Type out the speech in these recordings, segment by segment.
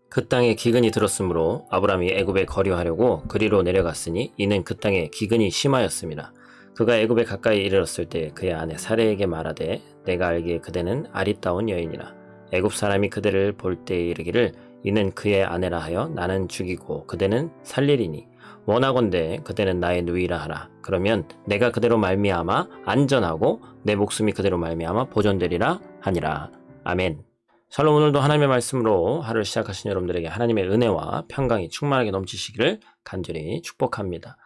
그 땅에 기근이 들었으므로 아브라함이 애굽에 거류하려고 그리로 내려갔으니 이는 그 땅에 기근이 심하였습니다. 그가 애굽에 가까이 이르렀을 때 그의 아내 사레에게 말하되 내가 알기에 그대는 아리따운 여인이라. 애굽 사람이 그대를 볼 때에 이르기를 이는 그의 아내라 하여 나는 죽이고 그대는 살리리니 원하건대 그대는 나의 누이라 하라. 그러면 내가 그대로 말미암아 안전하고 내 목숨이 그대로 말미암아 보존되리라 하니라. 아멘. 샬롬. 오늘도 하나님의 말씀으로 하루를 시작하신 여러분들에게 하나님의 은혜와 평강이 충만하게 넘치시기를 간절히 축복합니다.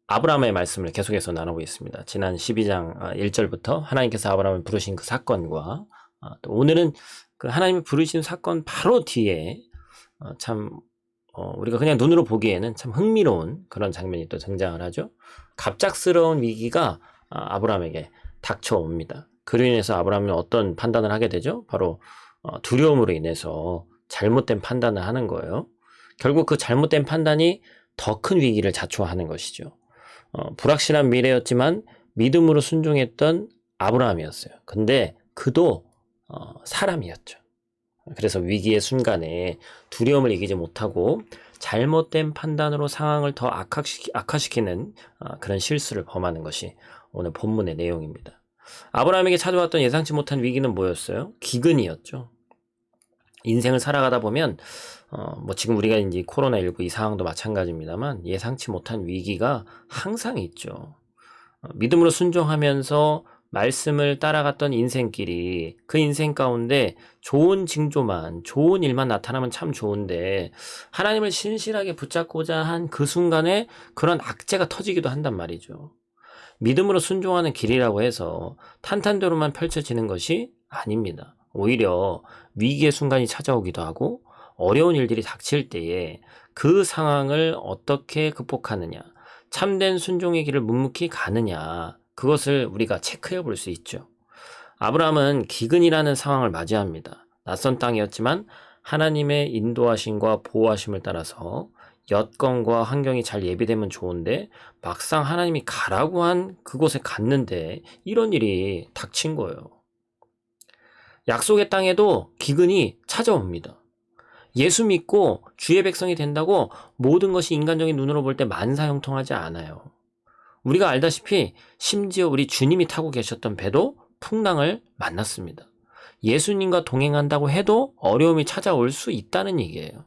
아브라함의 말씀을 계속해서 나눠보겠습니다. 지난 12장 1절부터 하나님께서 아브라함을 부르신 그 사건과 또 오늘은 그 하나님이 부르신 사건 바로 뒤에 우리가 그냥 눈으로 보기에는 참 흥미로운 그런 장면이 또 등장을 하죠. 갑작스러운 위기가 아브라함에게 닥쳐옵니다. 그로 인해서 아브라함은 어떤 판단을 하게 되죠? 바로 두려움으로 인해서 잘못된 판단을 하는 거예요. 결국 그 잘못된 판단이 더 큰 위기를 자초하는 것이죠. 불확실한 미래였지만 믿음으로 순종했던 아브라함이었어요. 근데 그도 사람이었죠. 그래서 위기의 순간에 두려움을 이기지 못하고 잘못된 판단으로 상황을 더 악화시키는 그런 실수를 범하는 것이 오늘 본문의 내용입니다. 아브라함에게 찾아왔던 예상치 못한 위기는 뭐였어요? 기근이었죠. 인생을 살아가다 보면 지금 우리가 이제 코로나19 이 상황도 마찬가지입니다만 예상치 못한 위기가 항상 있죠. 믿음으로 순종하면서 말씀을 따라갔던 인생길이 그 인생 가운데 좋은 징조만, 좋은 일만 나타나면 참 좋은데 하나님을 신실하게 붙잡고자 한 그 순간에 그런 악재가 터지기도 한단 말이죠. 믿음으로 순종하는 길이라고 해서 탄탄대로만 펼쳐지는 것이 아닙니다. 오히려 위기의 순간이 찾아오기도 하고 어려운 일들이 닥칠 때에 그 상황을 어떻게 극복하느냐, 참된 순종의 길을 묵묵히 가느냐, 그것을 우리가 체크해 볼 수 있죠. 아브라함은 기근이라는 상황을 맞이합니다. 낯선 땅이었지만 하나님의 인도하심과 보호하심을 따라서 여건과 환경이 잘 예비되면 좋은데 막상 하나님이 가라고 한 그곳에 갔는데 이런 일이 닥친 거예요. 약속의 땅에도 기근이 찾아옵니다. 예수 믿고 주의 백성이 된다고 모든 것이 인간적인 눈으로 볼 때 만사형통하지 않아요. 우리가 알다시피 심지어 우리 주님이 타고 계셨던 배도 풍랑을 만났습니다. 예수님과 동행한다고 해도 어려움이 찾아올 수 있다는 얘기예요.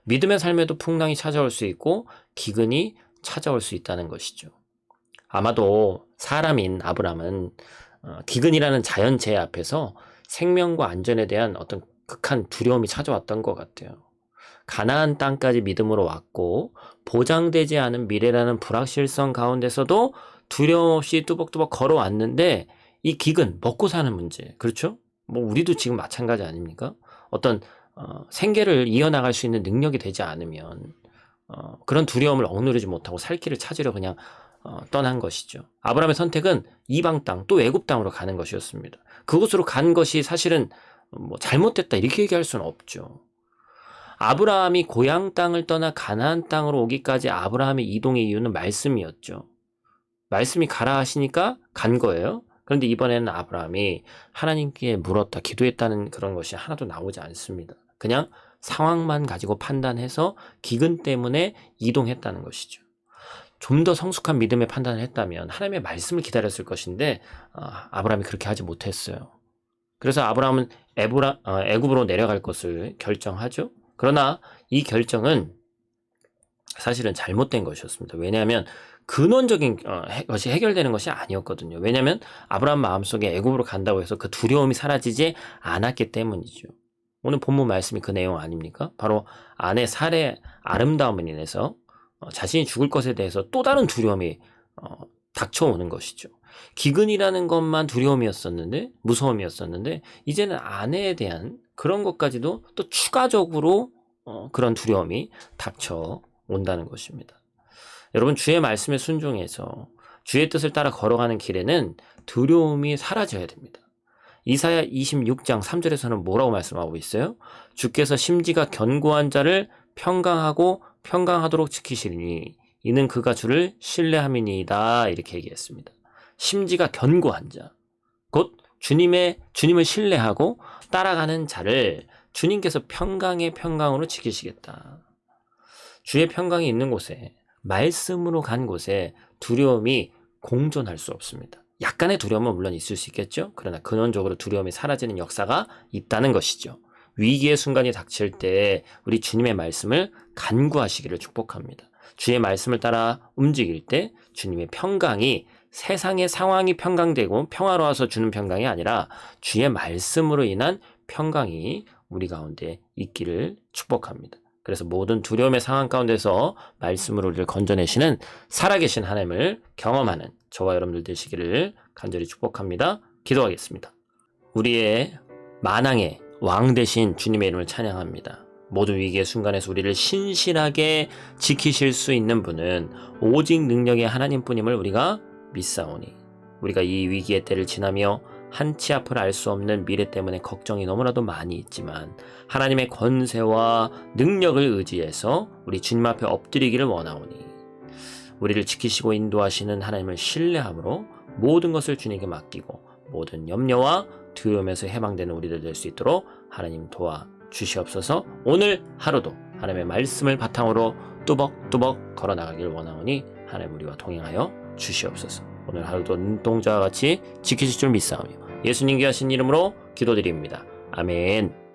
믿음의 삶에도 풍랑이 찾아올 수 있고 기근이 찾아올 수 있다는 것이죠. 아마도 사람인 아브라함은 기근이라는 자연재해 앞에서 생명과 안전에 대한 어떤 극한 두려움이 찾아왔던 것 같아요. 가나안 땅까지 믿음으로 왔고 보장되지 않은 미래라는 불확실성 가운데서도 두려움 없이 뚜벅뚜벅 걸어왔는데 이 기근, 먹고 사는 문제, 그렇죠? 우리도 지금 마찬가지 아닙니까? 어떤 생계를 이어나갈 수 있는 능력이 되지 않으면 그런 두려움을 억누르지 못하고 살 길을 찾으려 그냥 떠난 것이죠. 아브라함의 선택은 이방 땅, 또 애굽 땅으로 가는 것이었습니다. 그곳으로 간 것이 사실은 잘못됐다 이렇게 얘기할 수는 없죠. 아브라함이 고향 땅을 떠나 가나안 땅으로 오기까지 아브라함의 이동의 이유는 말씀이었죠. 말씀이 가라 하시니까 간 거예요. 그런데 이번에는 아브라함이 하나님께 물었다, 기도했다는 그런 것이 하나도 나오지 않습니다. 그냥 상황만 가지고 판단해서 기근 때문에 이동했다는 것이죠. 좀 더 성숙한 믿음의 판단을 했다면 하나님의 말씀을 기다렸을 것인데 아브라함이 그렇게 하지 못했어요. 그래서 아브라함은 애굽으로 내려갈 것을 결정하죠. 그러나 이 결정은 사실은 잘못된 것이었습니다. 왜냐하면 근원적인 것이 해결되는 것이 아니었거든요. 왜냐하면 아브라함 마음속에 애굽으로 간다고 해서 그 두려움이 사라지지 않았기 때문이죠. 오늘 본문 말씀이 그 내용 아닙니까? 바로 아내 사레의 아름다움을 인해서 자신이 죽을 것에 대해서 또 다른 두려움이 닥쳐오는 것이죠. 기근이라는 것만 두려움이었었는데, 무서움이었었는데 이제는 아내에 대한 그런 것까지도 또 추가적으로 그런 두려움이 닥쳐온다는 것입니다. 여러분, 주의 말씀에 순종해서 주의 뜻을 따라 걸어가는 길에는 두려움이 사라져야 됩니다. 이사야 26장 3절에서는 뭐라고 말씀하고 있어요? 주께서 심지가 견고한 자를 평강하도록 지키시리니 이는 그가 주를 신뢰함이니이다, 이렇게 얘기했습니다. 심지가 견고한 자, 곧 주님을 신뢰하고 따라가는 자를 주님께서 평강의 평강으로 지키시겠다. 주의 평강이 있는 곳에, 말씀으로 간 곳에 두려움이 공존할 수 없습니다. 약간의 두려움은 물론 있을 수 있겠죠. 그러나 근원적으로 두려움이 사라지는 역사가 있다는 것이죠. 위기의 순간이 닥칠 때 우리 주님의 말씀을 간구하시기를 축복합니다. 주의 말씀을 따라 움직일 때 주님의 평강이 세상의 상황이 평강되고 평화로워서 주는 평강이 아니라 주의 말씀으로 인한 평강이 우리 가운데 있기를 축복합니다. 그래서 모든 두려움의 상황 가운데서 말씀으로 우리를 건져내시는 살아계신 하나님을 경험하는 저와 여러분들 되시기를 간절히 축복합니다. 기도하겠습니다. 우리의 만왕의 왕 되신 주님의 이름을 찬양합니다. 모든 위기의 순간에서 우리를 신실하게 지키실 수 있는 분은 오직 능력의 하나님뿐임을 우리가 믿사오니, 우리가 이 위기의 때를 지나며 한치 앞을 알 수 없는 미래 때문에 걱정이 너무나도 많이 있지만 하나님의 권세와 능력을 의지해서 우리 주님 앞에 엎드리기를 원하오니, 우리를 지키시고 인도하시는 하나님을 신뢰함으로 모든 것을 주님께 맡기고 모든 염려와 두려움에서 해방되는 우리들 될 수 있도록 하나님 도와주시옵소서. 오늘 하루도 하나님의 말씀을 바탕으로 뚜벅뚜벅 걸어나가길 원하오니 하나님 우리와 동행하여 주시옵소서. 오늘 하루도 눈동자와 같이 지키실 줄 믿사오며 예수님께 하신 이름으로 기도드립니다. 아멘.